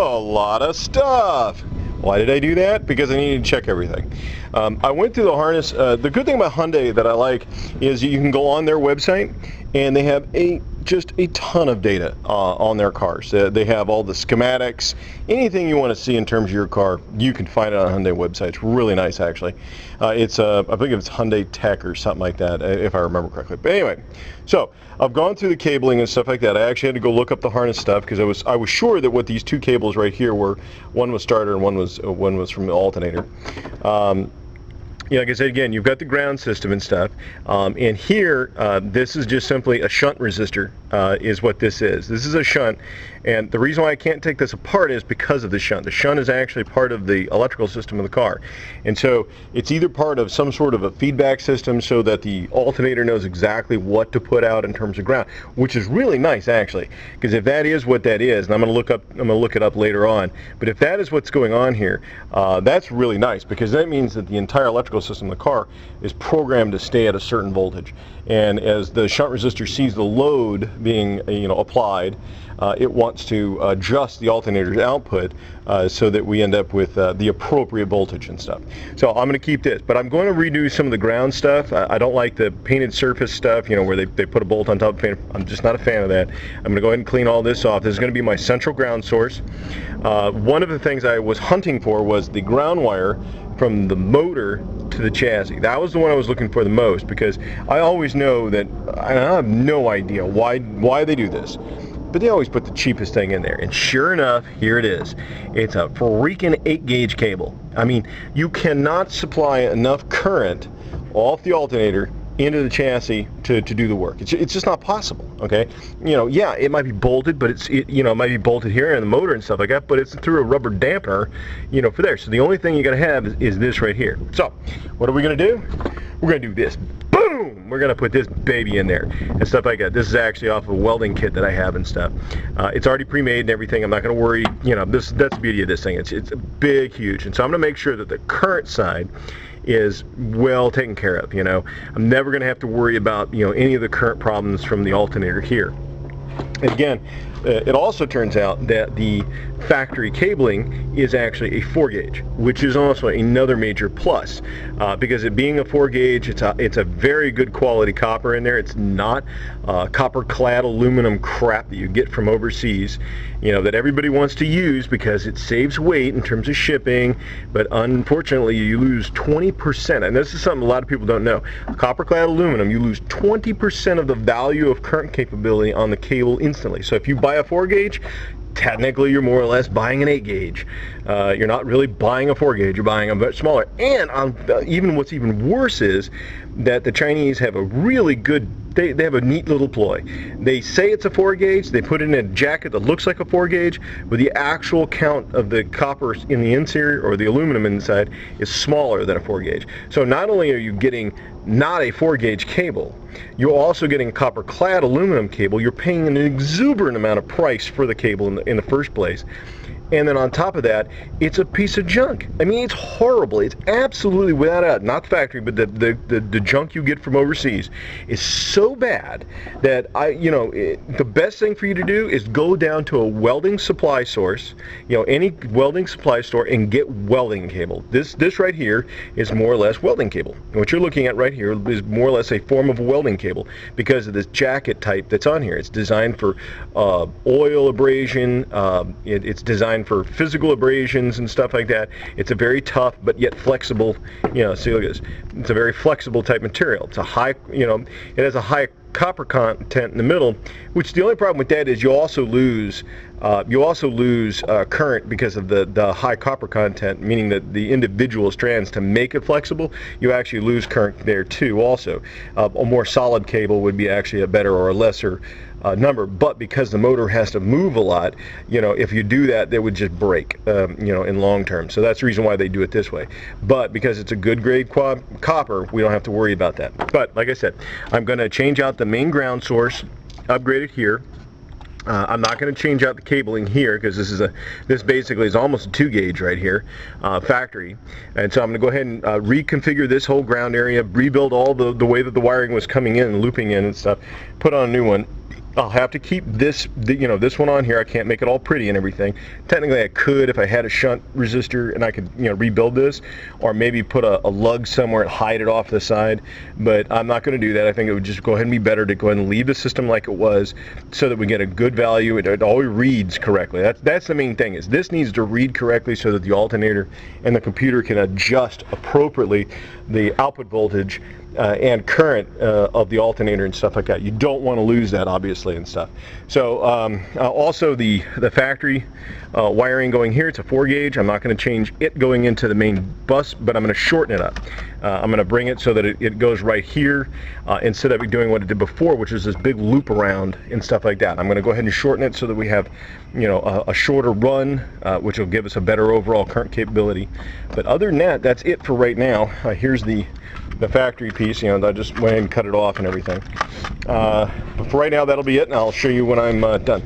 lot of stuff. Why did I do that? Because I needed to check everything. I went through the harness. The good thing about Hyundai that I like is you can go on their website and they have just a ton of data on their cars. They have all the schematics, anything you want to see in terms of your car, you can find it on Hyundai website. It's really nice, actually. I think it's Hyundai Tech or something like that, if I remember correctly. But anyway, so I've gone through the cabling and stuff like that. I actually had to go look up the harness stuff because I was sure that what these two cables right here were, one was starter and one was from the alternator. Yeah, like I said, again, you've got the ground system and stuff, and here, this is just simply a shunt resistor, is what this is. This is a shunt, and the reason why I can't take this apart is because of the shunt. The shunt is actually part of the electrical system of the car, and so it's either part of some sort of a feedback system so that the alternator knows exactly what to put out in terms of ground, which is really nice, actually, because if that is what that is, and I'm going to look it up later on, but if that is what's going on here, that's really nice, because that means that the entire electrical system of the car is programmed to stay at a certain voltage, and as the shunt resistor sees the load being applied, it wants to adjust the alternator's output so that we end up with the appropriate voltage and stuff. So I'm going to keep this, but I'm going to redo some of the ground stuff. I don't like the painted surface stuff, where they put a bolt on top of paint. I'm just not a fan of that. I'm going to go ahead and clean all this off. This is going to be my central ground source. One of the things I was hunting for was the ground wire from the motor to the chassis. That was the one I was looking for the most, because I always know that, I have no idea why they do this, but they always put the cheapest thing in there, and sure enough, here it is. It's a freaking 8-gauge cable. I mean, you cannot supply enough current off the alternator into the chassis to do the work. It's just not possible, okay? Yeah, it might be bolted, but it might be bolted here in the motor and stuff like that, but it's through a rubber dampener, for there. So the only thing you gotta have is this right here. So, what are we gonna do? We're gonna do this. Boom! We're gonna put this baby in there and stuff like that. This is actually off a welding kit that I have and stuff. It's already pre-made and everything. I'm not gonna worry, that's the beauty of this thing. It's big, huge. And so I'm gonna make sure that the current side is well taken care of. I'm never going to have to worry about any of the current problems from the alternator here. And again, it also turns out that the factory cabling is actually a 4-gauge, which is also another major plus, because it being a 4-gauge, it's a very good quality copper in there. It's not copper-clad aluminum crap that you get from overseas, that everybody wants to use because it saves weight in terms of shipping, but unfortunately you lose 20%, and this is something a lot of people don't know. Copper-clad aluminum, you lose 20% of the value of current capability on the cable instantly. So if you buy a 4-gauge, technically you're more or less buying an 8-gauge. You're not really buying a 4-gauge, you're buying a much smaller. And what's even worse is that the Chinese have a really good, they have a neat little ploy. They say it's a 4-gauge, they put it in a jacket that looks like a 4-gauge, but the actual count of the copper in the interior or the aluminum inside is smaller than a 4-gauge. So not only are you getting not a 4-gauge cable, you're also getting a copper-clad aluminum cable. You're paying an exuberant amount of price for the cable in the first place. And then on top of that, it's a piece of junk. I mean, it's horrible. It's absolutely, without a doubt, not the factory, but the junk you get from overseas is so bad that the best thing for you to do is go down to a welding supply source, any welding supply store, and get welding cable. This right here is more or less welding cable. And what you're looking at right here is more or less a form of welding cable because of this jacket type that's on here. It's designed for oil abrasion. It's designed for physical abrasions and stuff like that. It's a very tough but yet flexible, see, look at this. It's a very flexible type material. It's a high, it has a high copper content in the middle, which the only problem with that is you also lose current because of the high copper content, meaning that the individual strands, to make it flexible, you actually lose current there too also. A more solid cable would be actually a better or a lesser number, but because the motor has to move a lot, if you do that, they would just break, in long term. So that's the reason why they do it this way. But because it's a good grade copper, we don't have to worry about that. But like I said, I'm going to change out the main ground source, upgrade it here. I'm not going to change out the cabling here because this basically is almost a 2-gauge right here, factory. And so I'm going to go ahead and reconfigure this whole ground area, rebuild all the way that the wiring was coming in and looping in and stuff, put on a new one. I'll have to keep this, this one on here. I can't make it all pretty and everything. Technically, I could if I had a shunt resistor and I could, rebuild this, or maybe put a lug somewhere and hide it off the side. But I'm not going to do that. I think it would just go ahead and be better to go ahead and leave the system like it was, so that we get a good value. It always reads correctly. That's the main thing. Is this needs to read correctly so that the alternator and the computer can adjust appropriately the output voltage and current of the alternator and stuff like that. You don't want to lose that, obviously, and stuff. So also the factory wiring going here, it's a 4 gauge. I'm not going to change it going into the main bus, but I'm going to shorten it up. I'm going to bring it so that it goes right here instead of doing what it did before, which is this big loop around and stuff like that. I'm going to go ahead and shorten it so that we have, a shorter run, which will give us a better overall current capability. But other than that, that's it for right now. Here's the factory piece. I just went ahead and cut it off and everything. But for right now, that'll be it, and I'll show you when I'm done.